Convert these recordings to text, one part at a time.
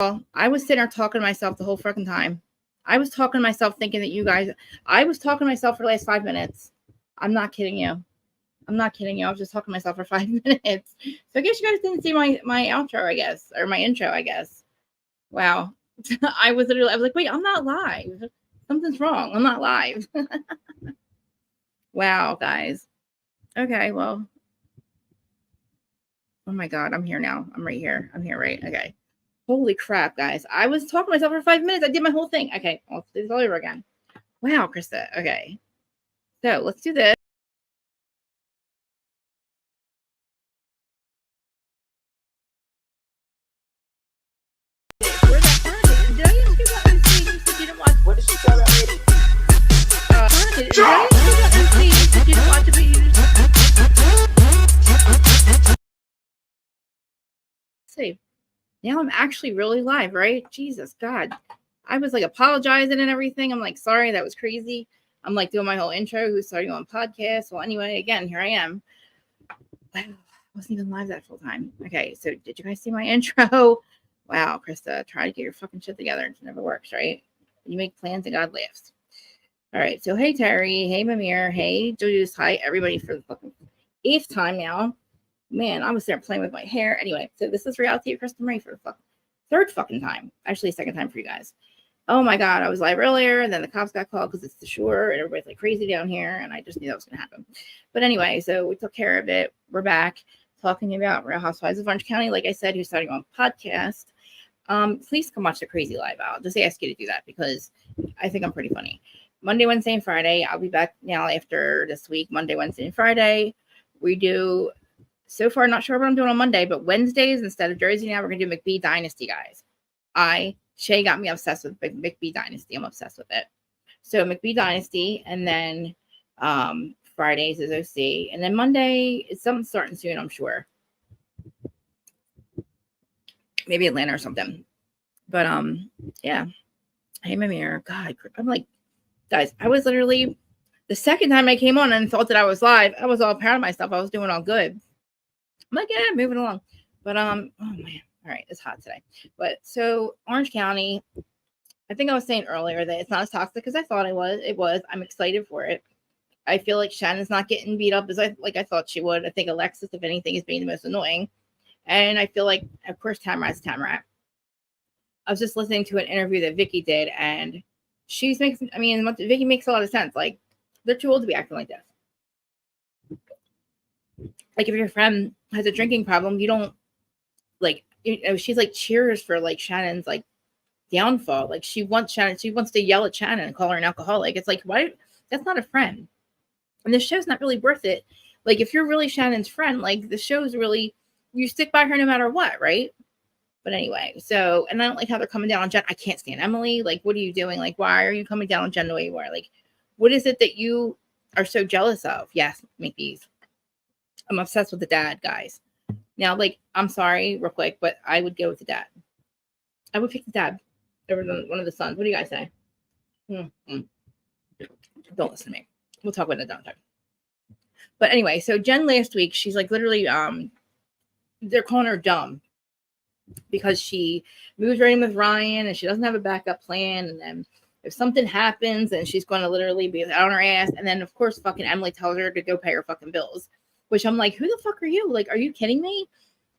I was sitting there talking to myself the whole freaking time. I was talking to myself thinking that you guys, I was talking to myself for the last 5 minutes. I'm not kidding you. I'm not kidding you. I was just talking to myself for 5 minutes. So I guess you guys didn't see my outro, I guess, or my intro, I guess. Wow. I was like, wait, I'm not live. Something's wrong. I'm not live. Wow, guys. Okay, well. Oh my God, I'm here now. I'm right here. I'm here, right? Okay. Holy crap, guys. I was talking to myself for 5 minutes. I did my whole thing. Okay, I'll do this all over again. Wow, Krista. Okay. So let's do this. Where's that Haunted? Did I ask you about MC? You said you didn't watch. What did she say about lady? Haunted. Did I ask you about MC? You said you didn't watch it, but you just. See. Now I'm actually really live, right? Jesus, God. I was like apologizing and everything. I'm like, sorry, that was crazy. I'm like doing my whole intro, who's starting on podcast. Well, anyway, again, here I am. Wow, I wasn't even live that full time. Okay, so did you guys see my intro? Wow, Krista, try to get your fucking shit together. It never works, right? You make plans and God laughs. All right, so hey, Terry. Hey, Mamir. Hey, Julius. Hi, everybody, for the fucking 8th time now. Man, I was there playing with my hair. Anyway, so this is RealiTEA Krista Marie for the 3rd fucking time. Actually, 2nd time for you guys. Oh my God, I was live earlier, and then the cops got called because it's the shore, and everybody's like crazy down here, and I just knew that was going to happen. But anyway, so we took care of it. We're back talking about Real Housewives of Orange County. Like I said, who's starting on podcast. Please come watch the crazy live. I'll just ask you to do that because I think I'm pretty funny. Monday, Wednesday, and Friday. I'll be back now after this week. Monday, Wednesday, and Friday. We do. So far, not sure what I'm doing on Monday, but Wednesdays instead of Jersey now, we're going to do McBee Dynasty, guys. Shay got me obsessed with McBee Dynasty. I'm obsessed with it. So McBee Dynasty, and then Fridays is OC, and then Monday is something starting soon, I'm sure. Maybe Atlanta or something. But yeah. Hey, Mamir. God, I'm like, guys, I was literally the second time I came on and thought that I was live. I was all proud of myself. I was doing all good. I'm like, yeah, moving along. But oh man, all right, it's hot today. But so Orange County, I think I was saying earlier that it's not as toxic as I thought it was. It was. I'm excited for it. I feel like Shannon's not getting beat up as I thought she would. I think Alexis, if anything, is being the most annoying. And I feel like, of course, Tamrat's Tamrat. I was just listening to an interview that Vicky did, and Vicky makes a lot of sense. Like, they're too old to be acting like this. Like, if your friend has a drinking problem, you don't, like, she's like cheers for like Shannon's like downfall. Like, she wants to yell at Shannon and call her an alcoholic. It's like, why? That's not a friend. And the show's not really worth it. Like, if you're really Shannon's friend, like, the show's really, you stick by her no matter what, right? But anyway, so, and I don't like how they're coming down on Jen. I can't stand Emily. Like, what are you doing? Like, why are you coming down on Jen the way you are? Like, what is it that you are so jealous of? Yes, McBee's. I'm obsessed with the dad, guys. Now, like, I'm sorry, real quick, but I would go with the dad. I would pick the dad over one of the sons. What do you guys say? Mm-hmm. Don't listen to me. We'll talk about it another time. But anyway, so Jen last week, she's like literally, they're calling her dumb because she moves right in with Ryan and she doesn't have a backup plan. And then if something happens, then she's going to literally be out on her ass. And then, of course, fucking Emily tells her to go pay her fucking bills. Which I'm like, who the fuck are you? Like, are you kidding me?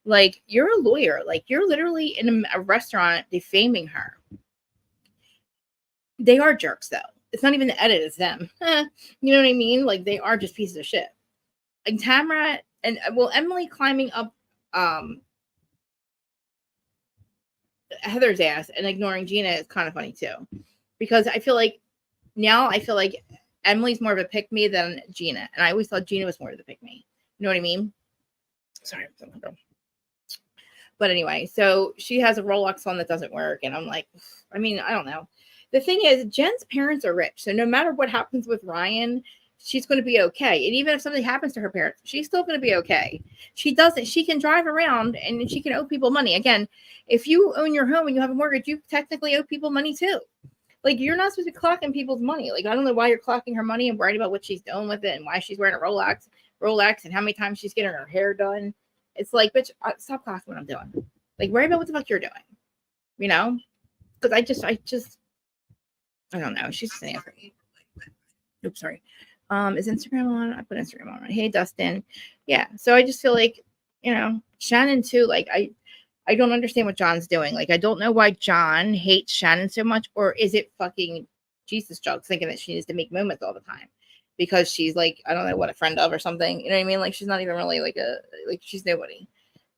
Like, you're a lawyer. Like, you're literally in a restaurant defaming her. They are jerks, though. It's not even the edit, it's them. You know what I mean? Like, they are just pieces of shit. Like, Tamara and, well, Emily climbing up Heather's ass and ignoring Gina is kind of funny, too. Because I feel like Emily's more of a pick-me than Gina. And I always thought Gina was more of the pick-me. You know what I mean? Sorry. But anyway, so she has a Rhoc on that doesn't work. And I'm like, I don't know. The thing is, Jen's parents are rich. So no matter what happens with Ryan, she's going to be okay. And even if something happens to her parents, she's still going to be okay. She can drive around and she can owe people money. Again, if you own your home and you have a mortgage, you technically owe people money too. Like, you're not supposed to be clocking people's money. Like, I don't know why you're clocking her money and worried about what she's doing with it and why she's wearing a Rolex and how many times she's getting her hair done. It's like, bitch, stop clocking what I'm doing. Like, worry about what the fuck you're doing. you know, because I don't know. She's saying, oops, sorry. Is Instagram on? I put Instagram on. Hey, Dustin. Yeah. So I just feel like, Shannon too. Like I don't understand what John's doing. Like I don't know why John hates Shannon so much, or is it fucking Jesus jokes thinking that she needs to make moments all the time because she's like, I don't know what, a friend of or something. You know what I mean? Like she's not even really like she's nobody.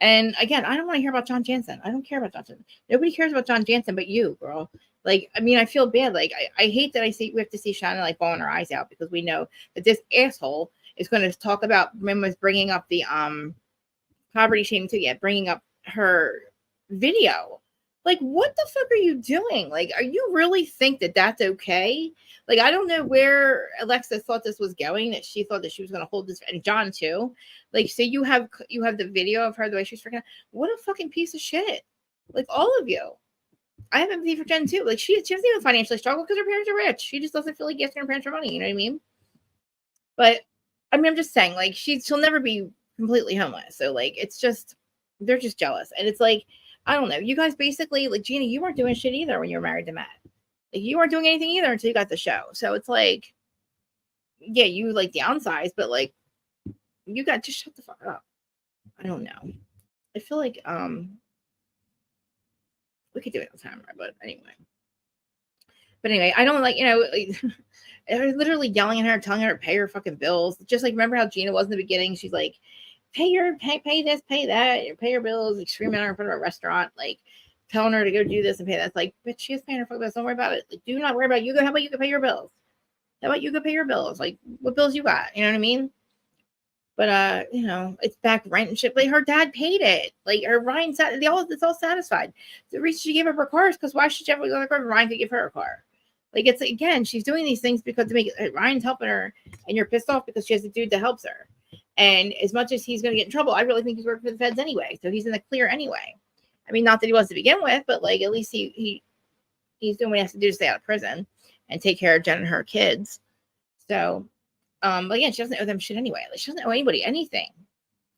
And again, I don't want to hear about John Jansen. I don't care about John Jansen. Nobody cares about John Jansen but you, girl. Like, I mean, I feel bad. Like, I hate that we have to see Shannon like bawling her eyes out because we know that this asshole is going to talk about, remember, bringing up the poverty shaming too. Yeah, bringing up her video. Like, what the fuck are you doing? Like, are you really think that that's okay? Like, I don't know where Alexa thought this was going, that she thought that she was going to hold this, and John too. Like, so you have the video of her, the way she's freaking out. What a fucking piece of shit. Like, all of you. I have empathy for Jen too. Like, she doesn't even financially struggle because her parents are rich. She just doesn't feel like asking her parents for money. You know what I mean? But, I mean, I'm just saying, like, she'll never be completely homeless. So, like, it's just, they're just jealous. And it's like, I don't know. You guys basically, like, Gina, you weren't doing shit either when you were married to Matt. Like, you weren't doing anything either until you got the show. So it's like, yeah, you like downsized, but like, you got, just shut the fuck up. I don't know. I feel like we could do it on camera, but anyway. I don't like, like, I was literally yelling at her, telling her to pay her fucking bills. Just like, remember how Gina was in the beginning? She's like, pay this, pay that, pay your bills, like screaming at her in front of a restaurant, like telling her to go do this and pay that. It's like, bitch, she is paying her fucking bills. Don't worry about it. Like, do not worry about it. How about you go pay your bills? How about you go pay your bills? Like, what bills you got? You know what I mean? But it's back rent and shit. Like, her dad paid it. Like, her Ryan said it's all satisfied. The reason she gave up her car is because why should she ever go to the car if Ryan could give her a car? Like, it's, again, she's doing these things because to make it, Ryan's helping her, and you're pissed off because she has a dude that helps her. And as much as he's going to get in trouble, I really think he's working for the feds anyway. So he's in the clear anyway. I mean, not that he was to begin with, but like, at least he's doing what he has to do to stay out of prison and take care of Jen and her kids. So, but again, she doesn't owe them shit anyway. Like, she doesn't owe anybody anything.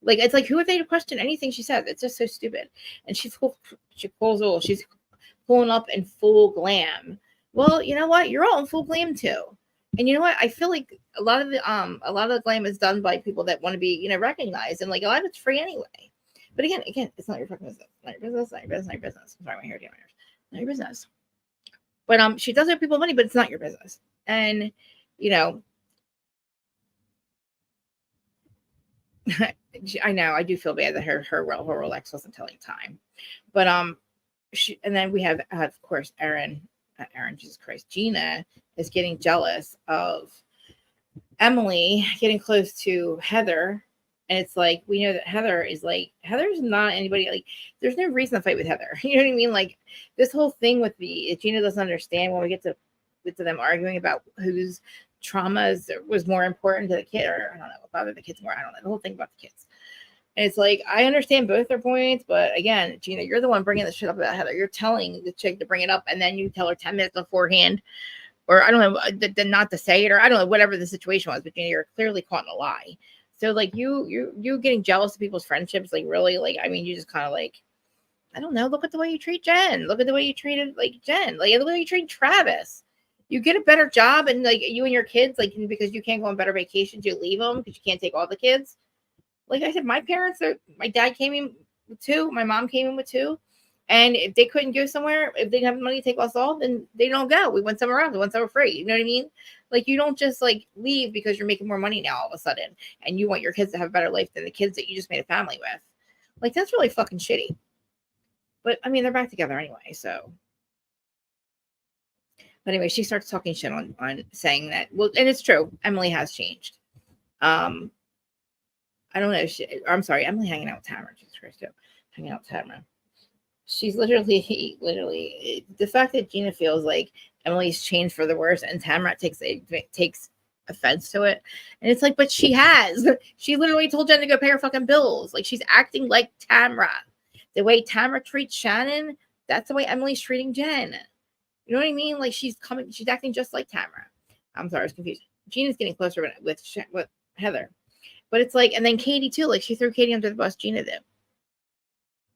Like, it's like, who are they to question anything she says? It's just so stupid. And she's pulling up in full glam. Well, you know what? You're all in full glam too. And you know what? I feel like a lot of the glam is done by people that want to be, recognized, and like a lot of it's free anyway. But again, it's not your fucking business. Not your business. Not your business. Not your business. I'm sorry, my hair getting my nerves. Not your business. But she does owe people money, but it's not your business. And I know I do feel bad that her Rolex wasn't telling time. But and then we have of course Jesus Christ, Gina is getting jealous of Emily getting close to Heather. And it's like, we know that Heather's not anybody, like, there's no reason to fight with Heather. You know what I mean? Like, this whole thing with Gina doesn't understand when we get to them arguing about whose traumas was more important to the kid, or I don't know, what bothered the kids more. I don't know, the whole thing about the kids. And it's like, I understand both their points, but again, Gina, you're the one bringing the shit up about Heather. You're telling the chick to bring it up, and then you tell her 10 minutes beforehand, or I don't know, not to say it, or I don't know, whatever the situation was. But Gina, you're clearly caught in a lie. So like, you getting jealous of people's friendships, like, really, like, I mean, you just kind of like, I don't know, look at the way you treat Jen. Look at the way you treated like Jen. Like, the way you treat Travis. You get a better job, and like, you and your kids, like, because you can't go on better vacations, you leave them because you can't take all the kids. Like I said, my dad came in with 2, my mom came in with 2. And if they couldn't go somewhere, if they didn't have money to take us all, then they don't go. We went somewhere else. We went somewhere free. You know what I mean? Like, you don't just like leave because you're making more money now all of a sudden, and you want your kids to have a better life than the kids that you just made a family with. Like, that's really fucking shitty. But I mean, they're back together anyway, so. But anyway, she starts talking shit on saying that, well, and it's true. Emily has changed. I don't know. I'm sorry, Emily hanging out with Tamara. Jesus Christ, too. Hanging out with Tamara. She's literally, the fact that Gina feels like Emily's changed for the worse, and Tamara takes offense to it. And it's like, but she has. She literally told Jen to go pay her fucking bills. Like, she's acting like Tamara. The way Tamara treats Shannon, that's the way Emily's treating Jen. You know what I mean? Like, she's acting just like Tamara. I'm sorry, I was confused. Gina's getting closer with Heather. But it's like, and then Katie too, like, she threw Katie under the bus, Gina did.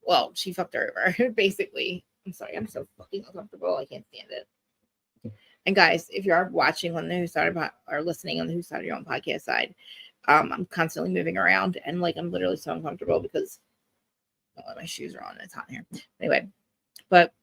Well, she fucked her over, basically. I'm sorry, I'm so fucking uncomfortable. I can't stand it. And guys, if you are watching on the Who Started or listening on the Who Started Your Own podcast side, I'm constantly moving around and like I'm literally so uncomfortable because my shoes are on and it's hot in here. Anyway, but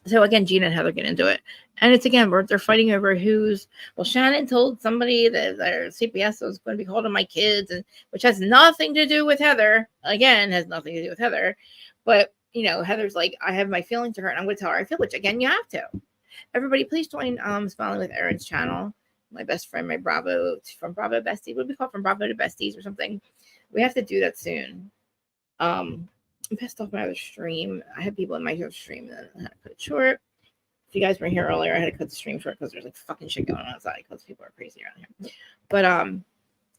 so again, Gina and Heather get into it, and it's again they're fighting over who's. Well, Shannon told somebody that their CPS was going to be called on my kids, and which has nothing to do with Heather. Again, has nothing to do with Heather, but you know, Heather's like, I have my feelings to her, and I'm going to tell her I feel. Which again, you have to. Everybody, please join Smiling with Erin's channel. My best friend, my Bravo from Bravo Bestie. What do we call it? From Bravo to Besties or something? We have to do that soon. I'm pissed off my other stream. I had people in my stream and I had to cut it short. If you guys were here earlier, I had to cut the stream short because there's like fucking shit going on outside because people are crazy around here. But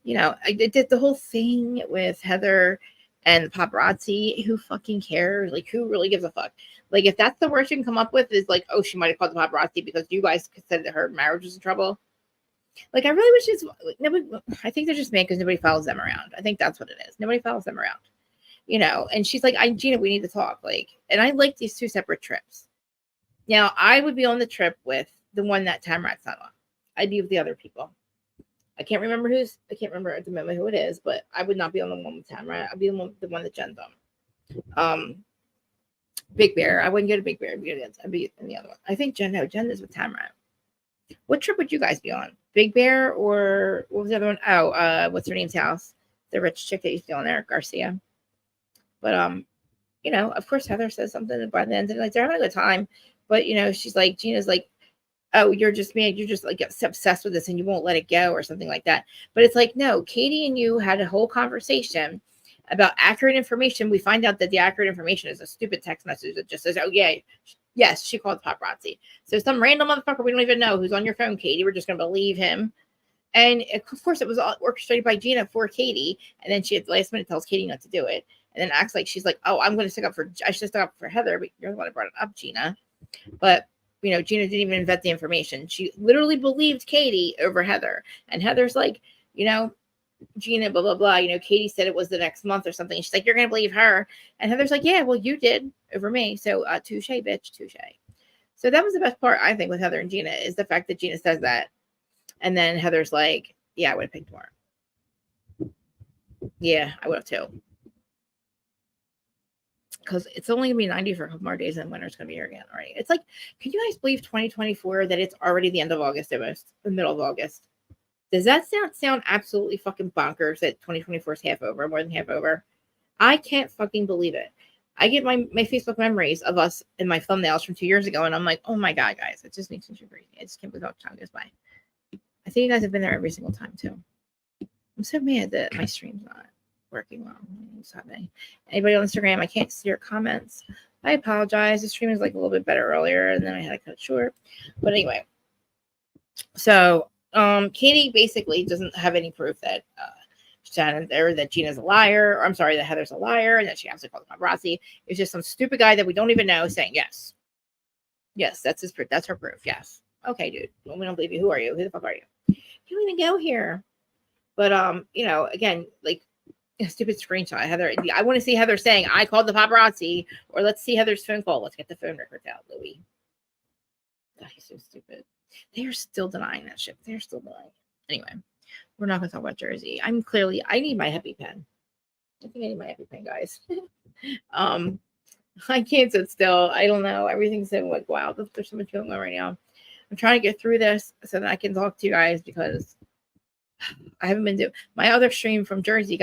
you know, I did the whole thing with Heather and the paparazzi. Who fucking cares? Like, who really gives a fuck? Like, if that's the worst you can come up with is like, oh, she might have called the paparazzi because you guys said that her marriage was in trouble. Like, I really wish nobody. I think they're just mad because nobody follows them around. I think that's what it is. Nobody follows them around. You know, and she's like, Gina, we need to talk. Like, and I like these two separate trips. Now, I would be on the trip with the one that Tamrat's not on. I'd be with the other people. I can't remember at the moment who it is, but I would not be on the one with Tamrat. I'd be on the one that Jen's on. Big Bear. I wouldn't go to Big Bear. I'd be in the other one. I think Jen is with Tamrat. What trip would you guys be on? Big Bear or what was the other one? Oh, what's her name's house? The rich chick that used to be on there, Garcia. But you know, of course Heather says something by the end and like they're having a good time. But you know, she's like, Gina's like, oh, you're just mad, you're just like obsessed with this and you won't let it go or something like that. But it's like, no, Katie and you had a whole conversation about accurate information. We find out that the accurate information is a stupid text message that just says, oh yeah, yes, she called paparazzi. So some random motherfucker we don't even know who's on your phone, Katie, we're just gonna believe him. And of course it was all orchestrated by Gina for Katie, and then she at the last minute tells Katie not to do it. And then acts like she's like, oh, I should stick up for Heather, but you're the one that brought it up, Gina. But, you know, Gina didn't even vet the information. She literally believed Katie over Heather. And Heather's like, you know, Gina, blah, blah, blah. You know, Katie said it was the next month or something. She's like, you're going to believe her. And Heather's like, yeah, well, you did over me. So, touche, bitch, touche. So that was the best part, I think, with Heather and Gina is the fact that Gina says that. And then Heather's like, yeah, I would have picked more. Yeah, I would have too. Because it's only going to be 90 for a couple more days and winter's going to be here again already. It's like, can you guys believe 2024 that it's already the end of August, almost the middle of August? Does that sound absolutely fucking bonkers that 2024 is half over, more than half over? I can't fucking believe it. I get my Facebook memories of us and my thumbnails from 2 years ago, and I'm like, oh my God, guys, it just makes me crazy. I just can't believe how time goes by. I think you guys have been there every single time, too. I'm so mad that my stream's not working well. Anybody on Instagram, I can't see your comments. I apologize. The stream was like a little bit better earlier, and then I had to cut it short. But anyway, so Katie basically doesn't have any proof that Shannon or that Gina's a liar, or I'm sorry, that Heather's a liar, and that she absolutely called paparazzi. It's just some stupid guy that we don't even know saying yes. Yes, that's his proof. That's her proof. Yes. Okay, dude. Well, we don't believe you. Who are you? Who the fuck are you? You don't even go here. But you know, again, like a stupid screenshot. Heather, I want to see Heather saying, I called the paparazzi, or let's see Heather's phone call. Let's get the phone records out, Louis. God, he's so stupid. They are still denying that shit. They're still denying it. Anyway, we're not going to talk about Jersey. I need my EpiPen. I think I need my EpiPen, guys. I can't sit still. I don't know. Everything's so like, wow, there's so much going on right now. I'm trying to get through this so that I can talk to you guys because I haven't been doing my other stream from Jersey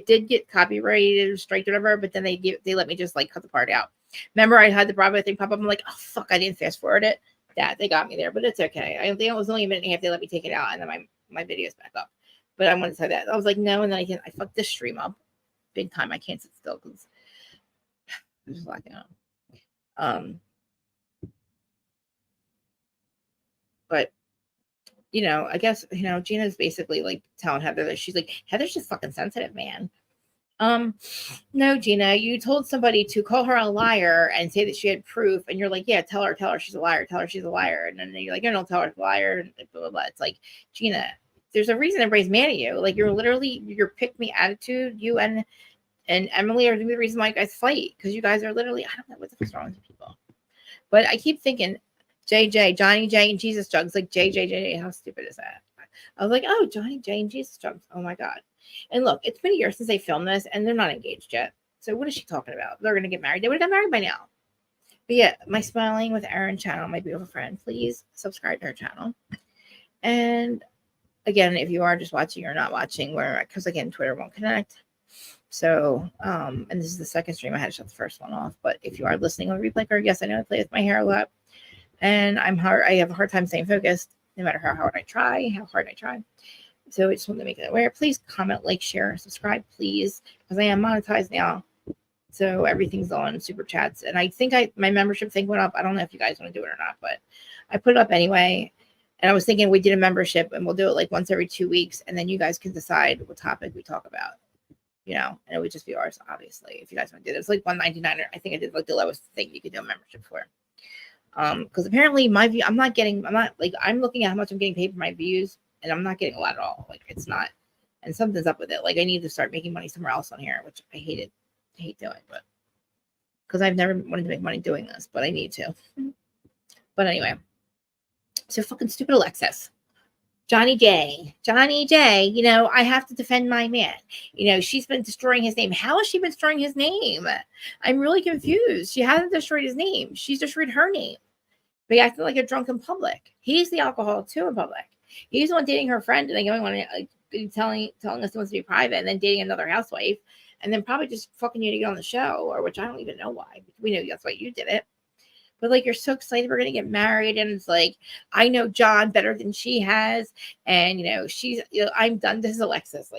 did get copyrighted, striked, whatever, but then they let me just like cut the part out. Remember, I had the Bravo thing pop up. I'm like, oh fuck, I didn't fast forward it. That they got me there, but it's okay. I think it was only a minute and a half. They let me take it out, and then my video's back up. But I wanted to say that I was like, no, and then I fucked this stream up big time. I can't sit still because there's a lot going on. But you know, I guess, you know, Gina's basically like telling Heather that she's like, Heather's just fucking sensitive, man. No, Gina, you told somebody to call her a liar and say that she had proof, and you're like, yeah, tell her she's a liar, and then you're like, no, don't tell her she's a liar, and blah, blah, blah. It's like, Gina, there's a reason everybody's mad at you. Like, you're literally your pick me attitude. You and Emily are the reason why you guys fight, because you guys are literally, I don't know what the fuck's wrong with people. But I keep thinking JJ, Johnny J and Jesus Jugs, like JJ. How stupid is that? I was like, oh, Johnny J and Jesus Jugs. Oh my God. And look, it's been a year since they filmed this and they're not engaged yet. So what is she talking about? They're going to get married. They would have got married by now. But yeah, my Smiling with Erin channel, my beautiful friend, please subscribe to her channel. And again, if you are just watching or not watching, because again, Twitter won't connect. So, and this is the second stream. I had to shut the first one off. But if you are listening on replay, yes, I know I play with my hair a lot. And I have a hard time staying focused, no matter how hard I try. So I just want to make it aware. Please comment, like, share, subscribe, please, because I am monetized now. So everything's on super chats. And I think my membership thing went up. I don't know if you guys want to do it or not, but I put it up anyway. And I was thinking we did a membership and we'll do it like once every 2 weeks. And then you guys can decide what topic we talk about, and it would just be ours, obviously, if you guys want to do it. It's like $1.99. I think I did like the lowest thing you could do a membership for. Because apparently my view, I'm looking at how much I'm getting paid for my views and I'm not getting a lot at all. Like it's not, and something's up with it. Like I need to start making money somewhere else on here, which I hate doing, but because I've never wanted to make money doing this, but I need to. But anyway, so fucking stupid Alexis. Johnny J, I have to defend my man. She's been destroying his name. How has she been destroying his name? I'm really confused. She hasn't destroyed his name. She's destroyed her name. But acting like a drunk in public. He's the alcoholic too in public. He's the one dating her friend and then going on telling us he wants to be private and then dating another housewife and then probably just fucking you to get on the show, or which I don't even know why. We know that's why you did it. But like, you're so excited we're going to get married. And it's like, I know John better than she has. And, she's, I'm done. This is Alexis.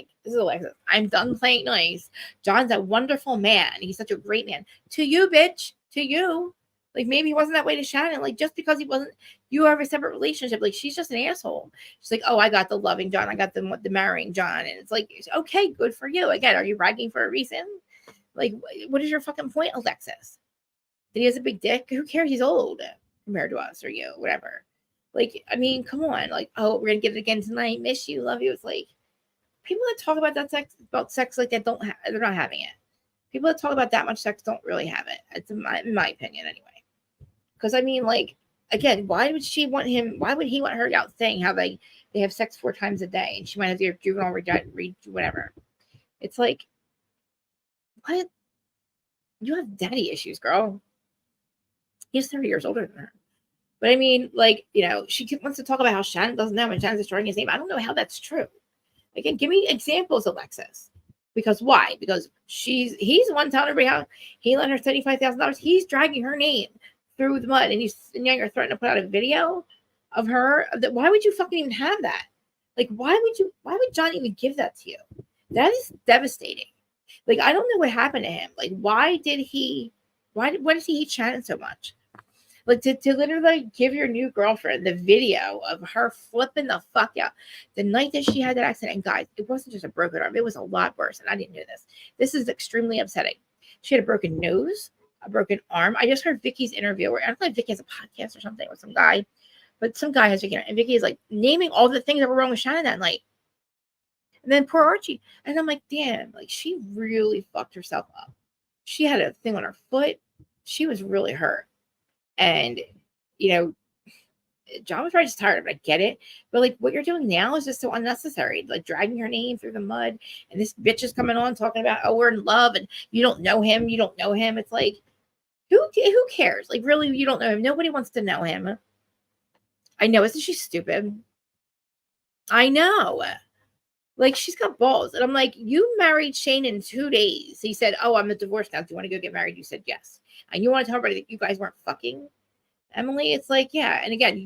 I'm done playing nice. John's a wonderful man. He's such a great man. To you, bitch. To you. Like, maybe he wasn't that way to Shannon. Like, just because he wasn't, you have a separate relationship. Like, she's just an asshole. She's like, oh, I got the loving John. I got the marrying John. And it's like, okay, good for you. Again, are you bragging for a reason? Like, what is your fucking point, Alexis? That he has a big dick? Who cares? He's old compared to us or you, whatever. Like, I mean, come on. Like, oh, we're going to get it again tonight. Miss you. Love you. It's like, people that talk about sex like that they're not having it. People that talk about that much sex don't really have it. It's in my opinion anyway. Because I mean, like, again, why would he want her out saying how they have sex 4 times a day and she might have their juvenile read whatever. It's like, what? You have daddy issues, girl. He's 30 years older than her. But I mean, like, she wants to talk about how Shannon doesn't know and Shannon's destroying his name. I don't know how that's true. Again, give me examples, Alexis. Because why? Because he's the one telling everybody how he lent her $75,000. He's dragging her name through the mud, and you're threatening to put out a video of her. Why would you fucking even have that? Like, why would John even give that to you? That is devastating. Like, I don't know what happened to him. Like, why does he hate Shannon so much? Like, to literally give your new girlfriend the video of her flipping the fuck out the night that she had that accident. And guys, it wasn't just a broken arm. It was a lot worse. And I didn't know this. This is extremely upsetting. She had a broken nose, a broken arm. I just heard Vicky's interview where I don't know if Vicky has a podcast or something with some guy, but some guy has Vicky. And Vicky is like naming all the things that were wrong with Shannon that night. And then poor Archie. And I'm like, damn, like she really fucked herself up. She had a thing on her foot. She was really hurt. And, John was probably just tired of it. I get it. But like what you're doing now is just so unnecessary. Like dragging her name through the mud. And this bitch is coming on talking about, oh, we're in love and you don't know him. You don't know him. It's like, who cares? Like really, you don't know him. Nobody wants to know him. I know. Isn't she stupid? I know. Like, she's got balls. And I'm like, you married Shane in 2 days. He said, oh, I'm a divorce now. Do you want to go get married? You said yes. And you want to tell everybody that you guys weren't fucking? Emily, it's like, yeah. And again,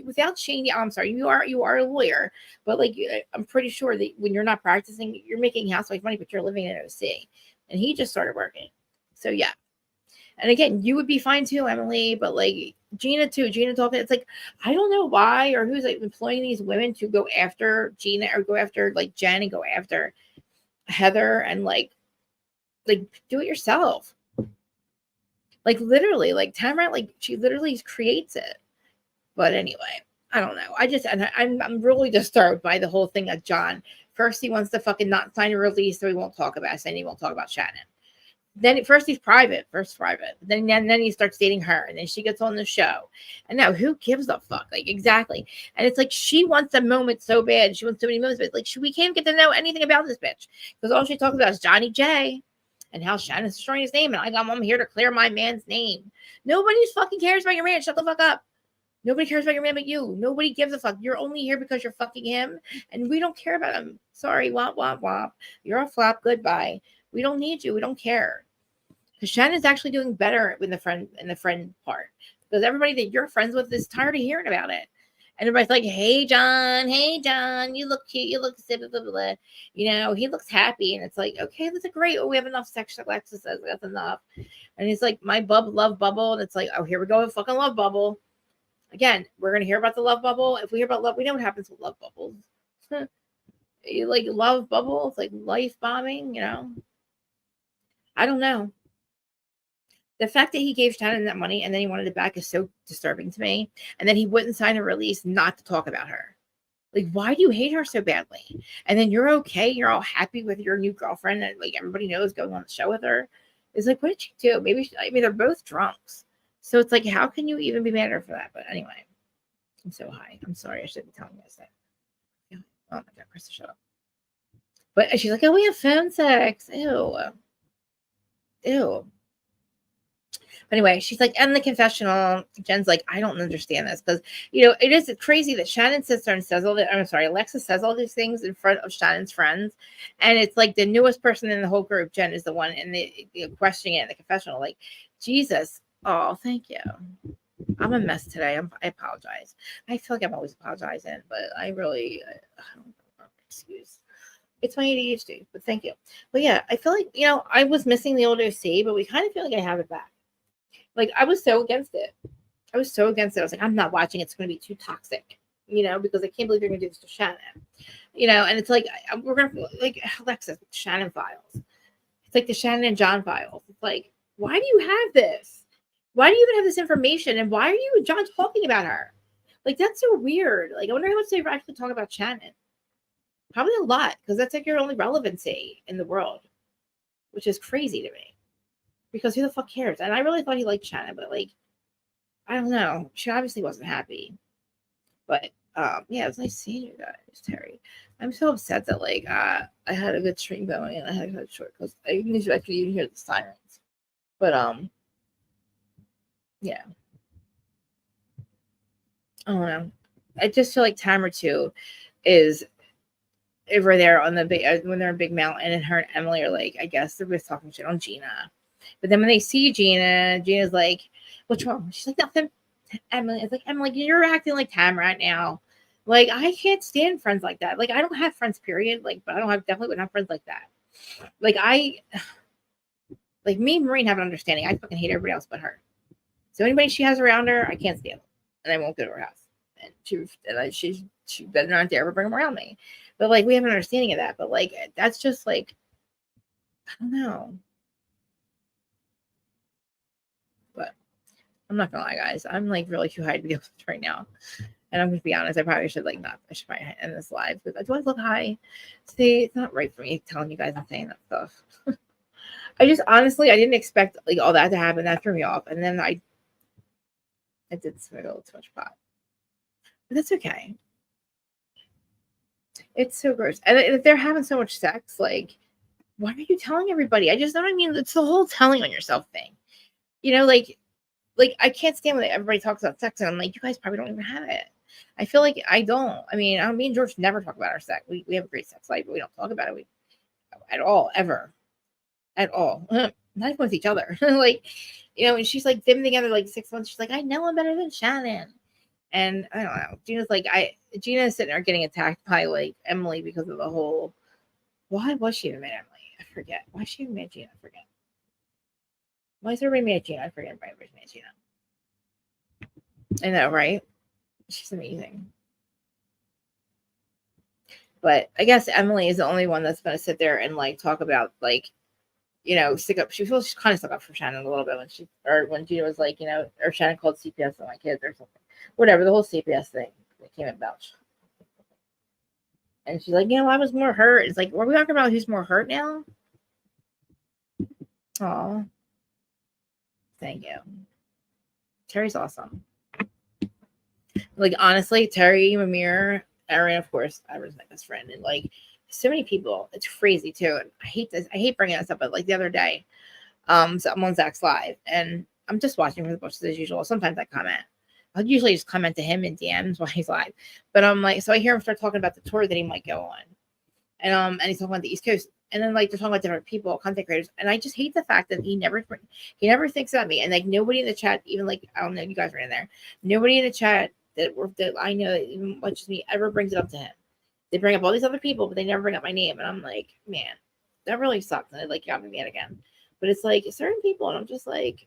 without Shane, I'm sorry, you are a lawyer. But like, I'm pretty sure that when you're not practicing, you're making housewife money, but you're living in OC. And he just started working. So yeah. And again, you would be fine too, Emily, but like Gina too. Gina talking, it's like, I don't know why or who's like employing these women to go after Gina or go after like Jen and go after Heather and like do it yourself. Like literally, like Tamara, like she literally creates it. But anyway, I don't know. I'm really disturbed by the whole thing of John. First, he wants to fucking not sign a release, so he won't talk about us, and he won't talk about Shannon. Then first he's private, then he starts dating her, and then she gets on the show. And now who gives a fuck? Like, exactly. And it's like she wants a moment so bad. She wants so many moments, but like we can't get to know anything about this bitch because all she talks about is Johnny J and how Shannon's destroying his name, and I'm here to clear my man's name. Nobody fucking cares about your man. Shut the fuck up. Nobody cares about your man but you. Nobody gives a fuck. You're only here because you're fucking him, and we don't care about him. Sorry, womp womp womp. You're a flop. Goodbye. We don't need you. We don't care. Because Shannon's actually doing better in the friend part. Because everybody that you're friends with is tired of hearing about it. And everybody's like, hey John, you look cute, you look blah, blah, blah. You know, he looks happy. And it's like, okay, that's great. Oh, we have enough sex. Alexis says that's enough. And he's like, my love bubble. And it's like, oh, here we go, fucking love bubble. Again, we're gonna hear about the love bubble. If we hear about love, we know what happens with love bubbles. You like love bubbles, like life bombing, you know. I don't know. The fact that he gave Shannon that money and then he wanted it back is so disturbing to me. And then he wouldn't sign a release not to talk about her. Like, why do you hate her so badly? And then you're okay. You're all happy with your new girlfriend and like everybody knows going on the show with her. It's like, what did she do? Maybe they're both drunks. So it's like, how can you even be mad at her for that? But anyway, I'm so high. I'm sorry. I shouldn't be telling you guys that. Yeah. Oh my God, Krista, shut up. But she's like, oh, we have phone sex. Ew. But anyway, she's like, and the confessional. Jen's like, I don't understand this because, you know, it is crazy that Shannon sits there and says all that. I'm sorry, Alexis says all these things in front of Shannon's friends. And it's like the newest person in the whole group, Jen, is the one in the questioning it in the confessional. Like, Jesus. Oh, thank you. I'm a mess today. I apologize. I feel like I'm always apologizing, but I really, I don't know, excuse. It's my ADHD, but thank you. But yeah, I feel like, you know, I was missing the old OC, but we kind of feel like I have it back. Like, I was so against it. I was like, I'm not watching. It's going to be too toxic, you know, because I can't believe you're going to do this to Shannon, you know. And it's like, we're going to, like, Alexis, Shannon files. It's like the Shannon and John files. It's like, why do you have this? Why do you even have this information? And why are you and John talking about her? Like, that's so weird. Like, I wonder how much they actually talk about Shannon. Probably a lot, because that's like your only relevancy in the world, which is crazy to me. Because who the fuck cares? And I really thought he liked Shannon, but like, I don't know. She obviously wasn't happy. But yeah, it was nice seeing you guys, Terry. I'm so upset that like I had a good stream going and I had to cut it short because I didn't actually even hear the sirens. But yeah. I don't know. I just feel like Timer 2 is over there on the big when they're in Big Mountain, and her and Emily are like, I guess they're both talking shit on Gina. But then when they see Gina, Gina's like, what's wrong? She's like, nothing. Emily is like, Emily, you're acting like Tam right now. Like, I can't stand friends like that. Like, I don't have friends, period. Like, but I don't have definitely wouldn't have friends like that. Like, me and Maureen have an understanding. I fucking hate everybody else but her. So anybody she has around her, I can't stand them. And I won't go to her house. And she better not to ever bring them around me. But like, we have an understanding of that. But like, that's just like, I don't know. But I'm not gonna lie, guys. I'm like really too high to deal with right now. And I'm gonna be honest, I probably should not. I should probably end this live because do I look high? See, it's not right for me telling you guys and saying that stuff. I just honestly, I didn't expect like all that to happen. That threw me off, and then I did smoke a little too much pot, but that's okay. It's so gross, and if they're having so much sex, like, why are you telling everybody? I just know what I mean. It's the whole telling on yourself thing, you know, like I can't stand when everybody talks about sex, and I'm like, you guys probably don't even have it. I feel like I don't. I mean, me and George never talk about our sex. We have a great sex life, but we don't talk about it at all, ever. At all. Not even with each other. Like, you know, and she's like, they've been together like 6 months. She's like, I know I'm better than Shannon. And I don't know. Gina is sitting there getting attacked by like Emily because of the whole, why was she even mad at Emily? I forget. Why is she even mad at Gina? I forget. Why is everybody mad at Gina? I forget everybody's mad at Gina. I know, right? She's amazing. But I guess Emily is the only one that's going to sit there and like talk about like, you know, stick up. She feels she's kind of stuck up for Shannon a little bit when Gina was like, you know, or Shannon called CPS on my kids or something, whatever, the whole CPS thing that came about. And she's like, you know, I was more hurt. It's like, were we talking about who's more hurt now? Oh, thank you. Terry's awesome. Like, honestly, Terry, Mamir, Erin, of course, Erin's my best friend, and like so many people. It's crazy too. And I hate this. I hate bringing this up, but like the other day, so I'm on Zach's live, and I'm just watching for the bushes as usual. Sometimes I comment. I'll usually just comment to him in DMs while he's live. But I'm like, so I hear him start talking about the tour that he might go on, and he's talking about the East Coast, and then like they're talking about different people, content creators, and I just hate the fact that he never thinks about me, and like nobody in the chat, even like I don't know, you guys were in there, nobody in the chat that I know even much as me ever brings it up to him. They bring up all these other people, but they never bring up my name, and I'm like, man, that really sucks, and it like got me mad again. But it's like certain people, and I'm just like,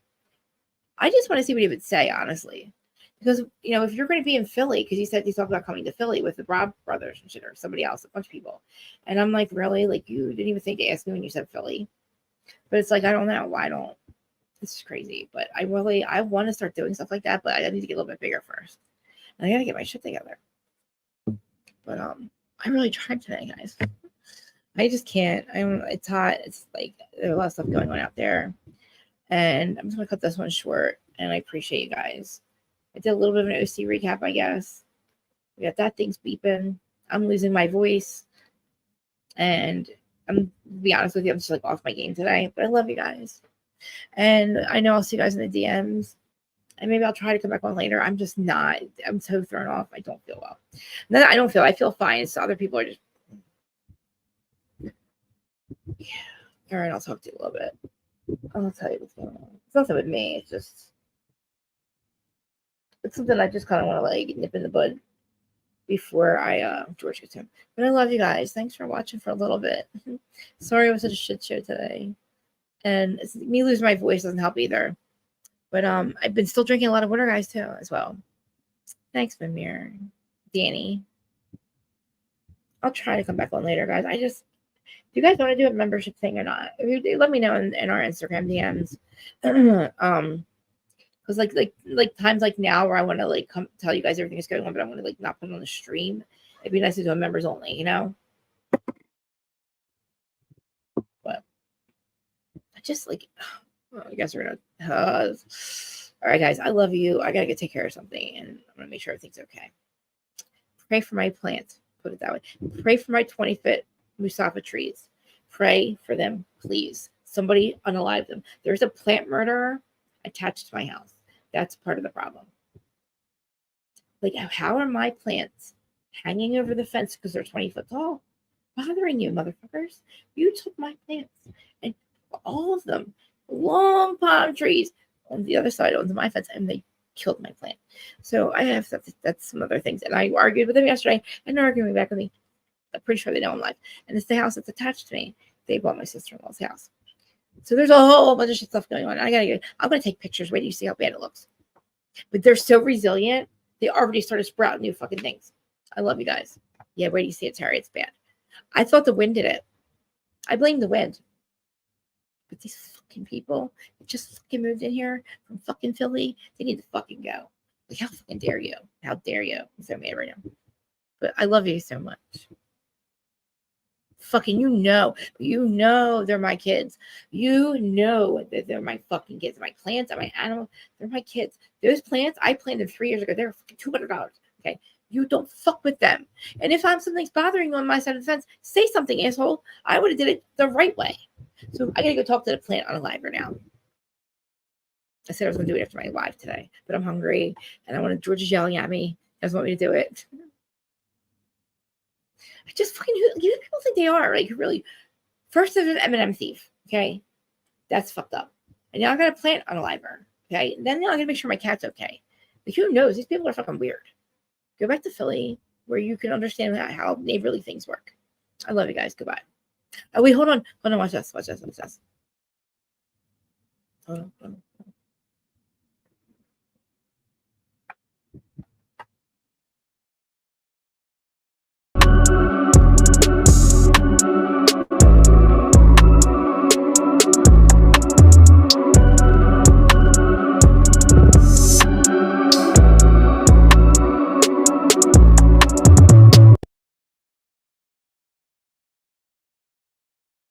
I just want to see what he would say, honestly. Because, you know, if you're going to be in Philly, because he said he's talking about coming to Philly with the Rob brothers and shit, or somebody else, a bunch of people. And I'm like, really? Like, you didn't even think to ask me when you said Philly. But it's like, I don't know. Why don't? This is crazy. But I want to start doing stuff like that, but I need to get a little bit bigger first. And I got to get my shit together. But I really tried today, guys. I just can't. It's hot. It's like, there's a lot of stuff going on out there. And I'm just going to cut this one short. And I appreciate you guys. I did a little bit of an OC recap, I guess. We got that thing's beeping. I'm losing my voice. And I'm, to be honest with you, I'm just like off my game today. But I love you guys. And I know I'll see you guys in the DMs. And maybe I'll try to come back on later. I'm just not. I'm so thrown off. I don't feel well. No, I feel fine. So other people are just. Yeah. All right, I'll talk to you a little bit. I'll tell you what's going on. It's nothing with me. It's just. It's something I just kind of want to like nip in the bud before George gets home. But I love you guys. Thanks for watching for a little bit. Sorry it was such a shit show today. And me losing my voice doesn't help either. But I've been still drinking a lot of water, guys, too, as well. Thanks, Mimir. Danny. I'll try to come back on later, guys. Do you guys want to do a membership thing or not? Let me know in our Instagram DMs. Because like times like now where I want to like come tell you guys everything that's going on, but I want to like not put it on the stream. It'd be nice to do a members only, you know. But I just like, I guess we're gonna. All right, guys, I love you. I gotta go take care of something, and I'm gonna make sure everything's okay. Pray for my plants. Put it that way. Pray for my 20-foot Musafa trees. Pray for them, please. Somebody unalive them. There's a plant murderer attached to my house. That's part of the problem. Like, how are my plants hanging over the fence because they're 20 foot tall bothering you, motherfuckers? You took my plants, and all of them, long palm trees on the other side onto my fence, and they killed my plant. So I have that's some other things. And I argued with them yesterday, and they're arguing back with me. I'm pretty sure they know I'm live. And it's the house that's attached to me. They bought my sister-in-law's house. So there's a whole bunch of stuff going on. I'm gonna take pictures. Wait till you see how bad it looks. But they're so resilient. They already started sprouting new fucking things. I love you guys. Yeah, wait till you see it, Terry. It's bad. I thought the wind did it. I blame the wind. But these fucking people that just fucking moved in here from fucking Philly, they need to fucking go. Like, how fucking dare you? How dare you? I'm so mad right now. But I love you so much. Fucking, you know they're my kids. You know that they're my fucking kids. My plants and my animals, they're my kids. Those plants I planted 3 years ago, they're fucking $200. Okay, you don't fuck with them. And if something's bothering you on my side of the fence, say something, asshole. I would have did it the right way. So I gotta go talk to the plant on a live right now. I said I was gonna do it after my live today, but I'm hungry and I want George is yelling at me. He doesn't want me to do it. I just fucking, you know, people think they are like really. First, there's an M&M thief. Okay, that's fucked up. And now I got a plant unaliver. Okay, and then now I gotta make sure my cat's okay. Like, who knows? These people are fucking weird. Go back to Philly where you can understand how neighborly things work. I love you guys. Goodbye. Oh wait, hold on. Watch this. Hold on.